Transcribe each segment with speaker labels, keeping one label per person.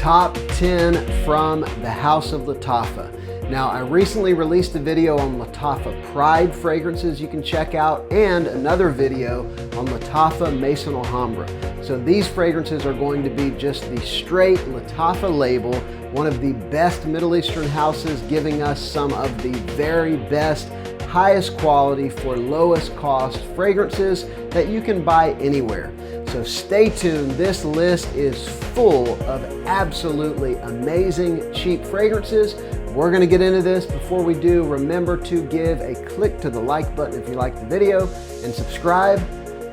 Speaker 1: Top 10 from the House of Latafa. Now, I recently released a video on Latafa Pride fragrances you can check out, and another video on Latafa Khamrah. So these fragrances are going to be just the straight Latafa label, one of the best Middle Eastern houses, giving us some of the very best, highest quality for lowest cost fragrances that you can buy anywhere. So stay tuned. This list is full of absolutely amazing cheap fragrances. We're gonna get into this. Before we do, remember to give a click to the like button if you like the video and subscribe.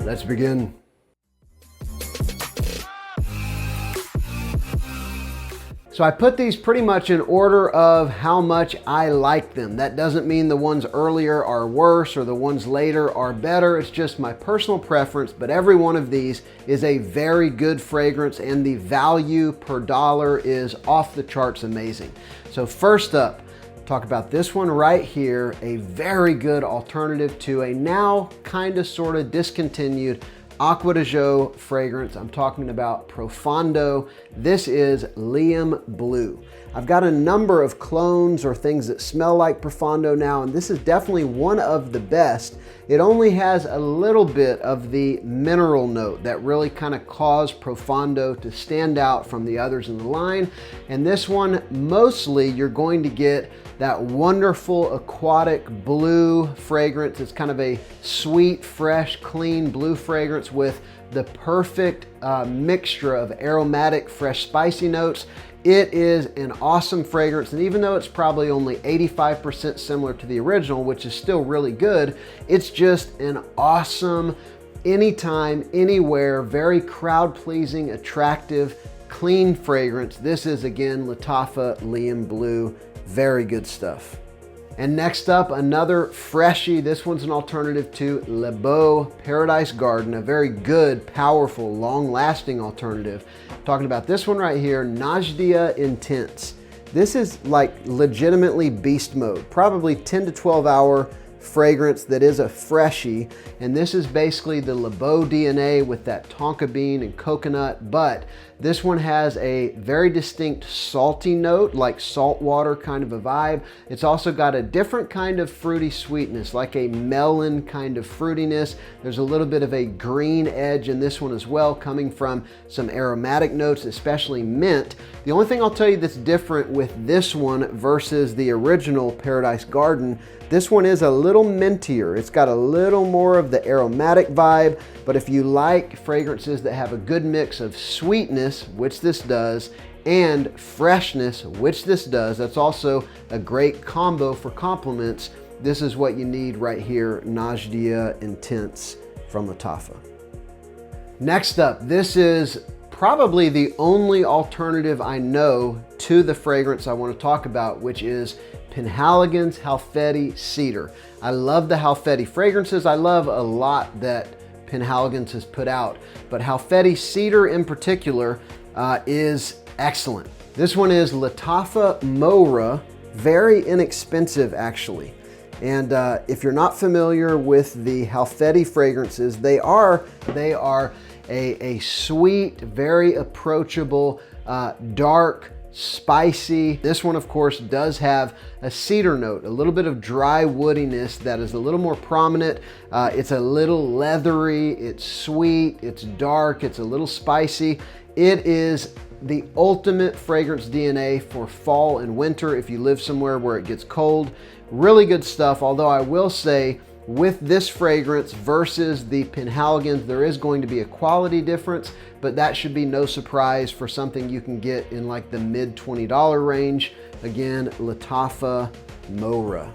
Speaker 1: Let's begin. So I put these pretty much in order of how much I like them. That doesn't mean the ones earlier are worse or the ones later are better. It's just my personal preference, but every one of these is a very good fragrance and the value per dollar is off the charts amazing. So first up, talk about this one right here, a very good alternative to a now kind of sort of discontinued Acqua di Gio fragrance. I'm talking about Profondo. This is Liam Blue. I've got a number of clones or things that smell like Profondo now, and this is definitely one of the best. It only has a little bit of the mineral note that really kind of caused Profondo to stand out from the others in the line. And this one, mostly you're going to get that wonderful aquatic blue fragrance. It's kind of a sweet, fresh, clean blue fragrance with the perfect mixture of aromatic, fresh, spicy notes. It is an awesome fragrance, and even though it's probably only 85% similar to the original, which is still really good, it's just an awesome, anytime, anywhere, very crowd-pleasing, attractive, clean fragrance. This is, again, Latafa Liam Blue. Very good stuff. And next up, another freshie. This one's an alternative to Le Beau Paradise Garden, a very good, powerful, long-lasting alternative. Talking about this one right here, Najdia Intense. This is like legitimately beast mode, probably 10 to 12 hour fragrance that is a freshie, and this is basically the Le Beau DNA with that tonka bean and coconut, but this one has a very distinct salty note, like salt water kind of a vibe. It's also got a different kind of fruity sweetness, like a melon kind of fruitiness. There's a little bit of a green edge in this one as well, coming from some aromatic notes, especially mint. The only thing I'll tell you that's different with this one versus the original Paradise Garden, this one is a little mintier. It's got a little more of the aromatic vibe, but if you like fragrances that have a good mix of sweetness, which this does, and freshness, which this does, that's also a great combo for compliments. This is what you need right here, Najdia Intense from Latafa. Next up, this is probably the only alternative I know to the fragrance I want to talk about, which is Penhaligon's Halfeti Cedar. I love the Halfeti fragrances. I love a lot that Penhaligon's has put out, but Halfeti Cedar in particular is excellent. This one is Latafa Mohra, very inexpensive actually. And if you're not familiar with the Halfeti fragrances, they are a sweet, very approachable, dark, spicy. This one, of course, does have a cedar note, a little bit of dry woodiness that is a little more prominent. It's a little leathery, it's sweet, it's dark, it's a little spicy. It is the ultimate fragrance DNA for fall and winter if you live somewhere where it gets cold. Really good stuff, although I will say with this fragrance versus the Penhaligon's, there is going to be a quality difference, but that should be no surprise for something you can get in like the mid $20 range. Again, Latafa Mohra.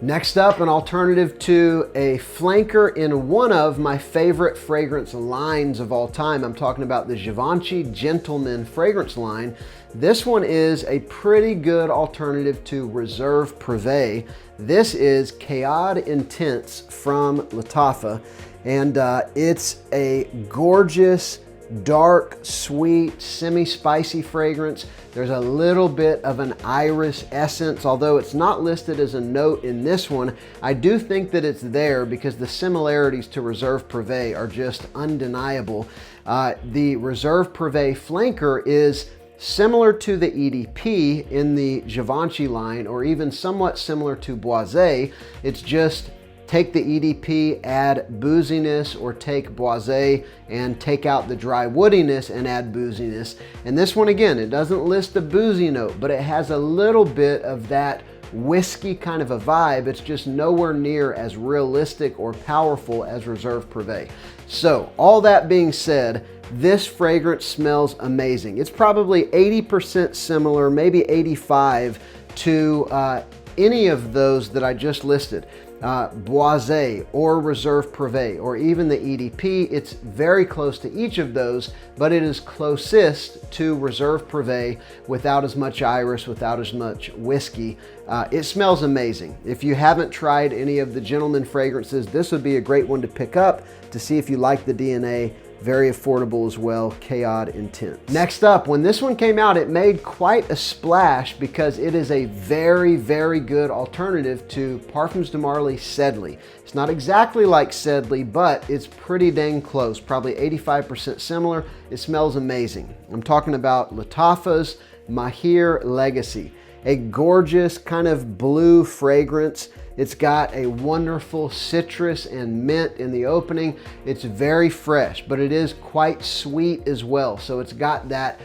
Speaker 1: Next up, an alternative to a flanker in one of my favorite fragrance lines of all time. I'm talking about the Givenchy Gentleman fragrance line. This one is a pretty good alternative to Reserve Privé. This is Qaed Intense from Latafa, and it's a gorgeous, dark, sweet, semi-spicy fragrance. There's a little bit of an iris essence, although it's not listed as a note in this one. I do think that it's there because the similarities to Reserve Privé are just undeniable. The Reserve Privé flanker is similar to the EDP in the Givenchy line, or even somewhat similar to Boisé. It's just take the EDP, add booziness, or take Boisé and take out the dry woodiness and add booziness. And this one, again, it doesn't list a boozy note, but it has a little bit of that whiskey kind of a vibe. It's just nowhere near as realistic or powerful as Reserve Privé. So all that being said, this fragrance smells amazing. It's probably 80% similar, maybe 85 to any of those that I just listed. Boisé or Reserve Privé or even the EDP, it's very close to each of those, but it is closest to Reserve Privé without as much iris, without as much whiskey. It smells amazing. If you haven't tried any of the gentleman fragrances, this would be a great one to pick up to see if you like the DNA. Very affordable as well, Qaed Intense. Next up, when this one came out, it made quite a splash because it is a very, very good alternative to Parfums de Marly Sedley. It's not exactly like Sedley, but it's pretty dang close, probably 85% similar. It smells amazing. I'm talking about Latafa's Maahir Legacy, a gorgeous kind of blue fragrance. It's got a wonderful citrus and mint in the opening. It's very fresh, but it is quite sweet as well. So it's got that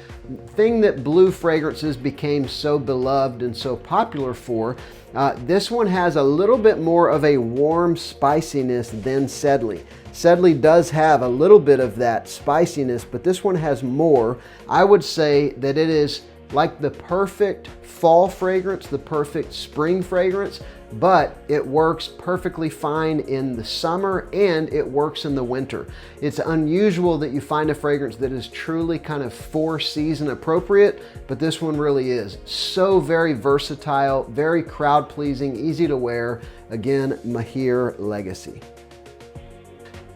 Speaker 1: thing that blue fragrances became so beloved and so popular for. This one has a little bit more of a warm spiciness than Sedley. Sedley does have a little bit of that spiciness, but this one has more. I would say that it is like the perfect fall fragrance, the perfect spring fragrance, but it works perfectly fine in the summer and it works in the winter. It's unusual that you find a fragrance that is truly kind of for season appropriate, but this one really is. So very versatile, very crowd pleasing, easy to wear. Again, Maahir Legacy.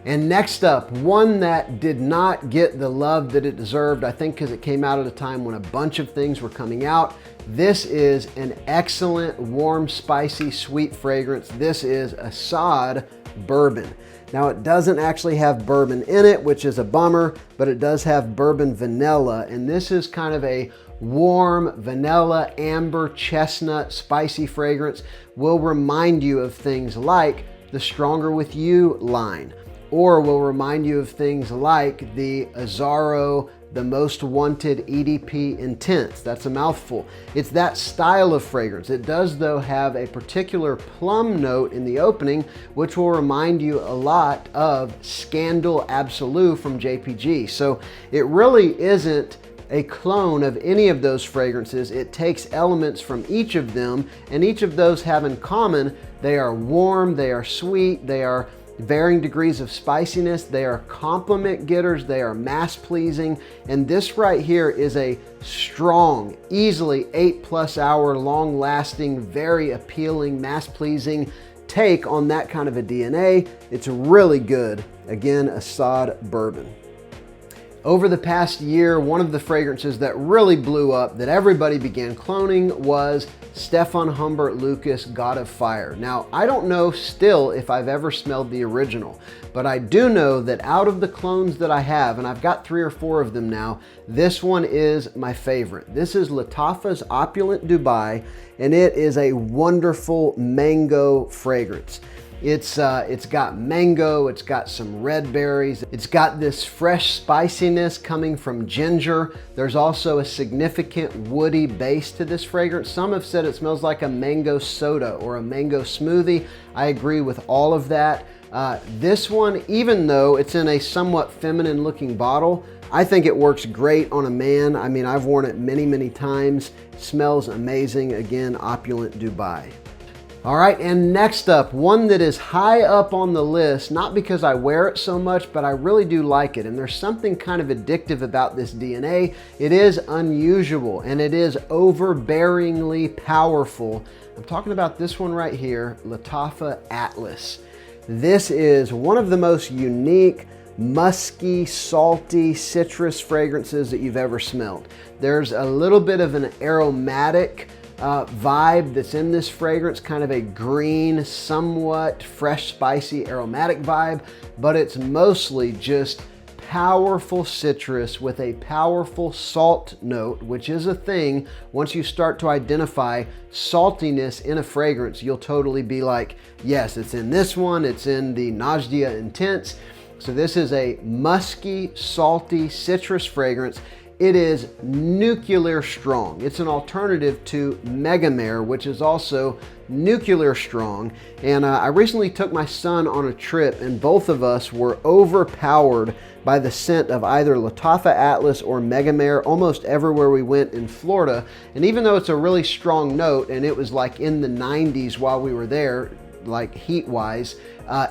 Speaker 1: And next up, one that did not get the love that it deserved, I think because it came out at a time when a bunch of things were coming out. This is an excellent, warm, spicy, sweet fragrance. This is Asad Bourbon. Now, it doesn't actually have bourbon in it, which is a bummer, but it does have bourbon vanilla. And this is kind of a warm, vanilla, amber, chestnut, spicy fragrance. Will remind you of things like the Stronger With You line, or will remind you of things like the Azzaro, the Most Wanted EDP Intense. That's a mouthful. It's that style of fragrance. It does, though, have a particular plum note in the opening, which will remind you a lot of Scandal Absolute from JPG. So it really isn't a clone of any of those fragrances. It takes elements from each of them, and each of those have in common, they are warm, they are sweet, they are varying degrees of spiciness, they are compliment getters, they are mass pleasing, and this right here is a strong, easily 8+ hour, long lasting, very appealing, mass pleasing take on that kind of a DNA. It's really good. Again, Asad Bourbon. Over the past year, one of the fragrances that really blew up, that everybody began cloning, was Stefan Humbert Lucas God of Fire. Now, I don't know still if I've ever smelled the original, but I do know that out of the clones that I have, and I've got 3 or 4 of them now, this one is my favorite. This is Latafa's Opulent Dubai, and it is a wonderful mango fragrance. It's got mango, it's got some red berries, it's got this fresh spiciness coming from ginger. There's also a significant woody base to this fragrance. Some have said it smells like a mango soda or a mango smoothie. I agree with all of that. This one, even though it's in a somewhat feminine looking bottle, I think it works great on a man. I mean, I've worn it many, many times. It smells amazing. Again, Opulent Dubai. All right, and next up, one that is high up on the list, not because I wear it so much, but I really do like it. And there's something kind of addictive about this DNA. It is unusual and it is overbearingly powerful. I'm talking about this one right here, Latafa Atlas. This is one of the most unique, musky, salty, citrus fragrances that you've ever smelled. There's a little bit of an aromatic vibe that's in this fragrance, kind of a green, somewhat fresh, spicy, aromatic vibe, but it's mostly just powerful citrus with a powerful salt note, which is a thing. Once you start to identify saltiness in a fragrance, you'll totally be like, yes, it's in this one, it's in the Najdia Intense. So this is a musky, salty citrus fragrance. It is nuclear strong. It's an alternative to Megamare, which is also nuclear strong. And I recently took my son on a trip, and both of us were overpowered by the scent of either Latafa Atlas or Megamare almost everywhere we went in Florida. And even though it's a really strong note, and it was like in the 90s while we were there, like heat-wise,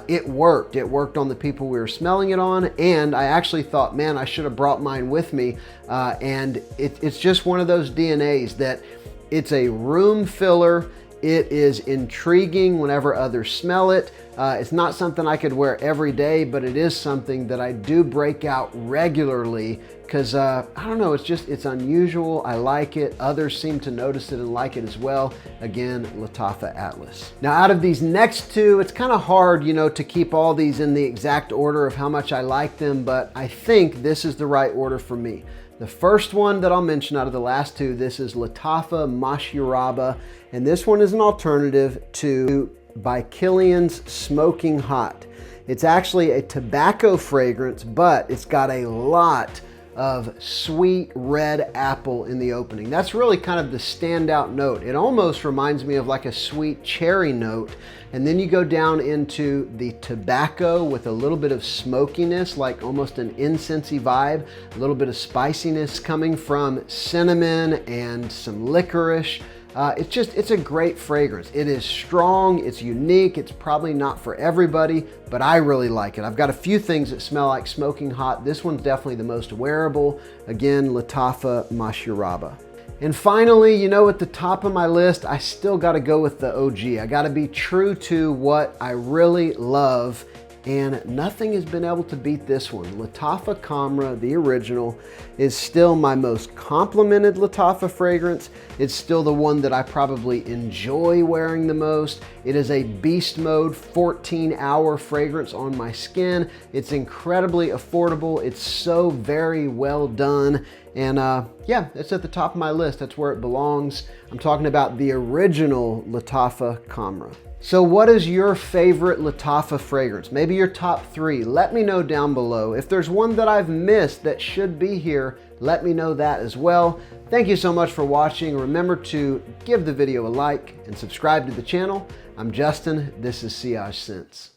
Speaker 1: it worked. It worked on the people we were smelling it on, and I actually thought, man, I should have brought mine with me. And it's just one of those DNAs that it's a room filler. It is intriguing whenever others smell it. It's not something I could wear every day, but it is something that I do break out regularly because, I don't know, it's unusual. I like it. Others seem to notice it and like it as well. Again, Latafa Atlas. Now, out of these next two, it's kind of hard, you know, to keep all these in the exact order of how much I like them, but I think this is the right order for me. The first one that I'll mention out of the last two, this is Latafa Mashrabiya, and this one is an alternative to by Kilian's Smoking Hot. It's actually a tobacco fragrance, but it's got a lot of sweet red apple in the opening. That's really kind of the standout note. It almost reminds me of like a sweet cherry note. And then you go down into the tobacco with a little bit of smokiness, like almost an incensey vibe, a little bit of spiciness coming from cinnamon and some licorice. It's a great fragrance. It is strong, it's unique, it's probably not for everybody, but I really like it. I've got a few things that smell like smoking hot. This one's definitely the most wearable. Again, Latafa Mashrabiya. And finally, you know, at the top of my list, I still gotta go with the OG. I gotta be true to what I really love, and nothing has been able to beat this one. Latafa Khamrah, the original, is still my most complimented Latafa fragrance. It's still the one that I probably enjoy wearing the most. It is a beast mode 14-hour fragrance on my skin. It's incredibly affordable. It's so very well done. And yeah, it's at the top of my list. That's where it belongs. I'm talking about the original Latafa Khamrah. So what is your favorite Latafa fragrance? Maybe your top three. Let me know down below. If there's one that I've missed that should be here, let me know that as well. Thank you so much for watching. Remember to give the video a like and subscribe to the channel. I'm Justin. This is Sillage Scents.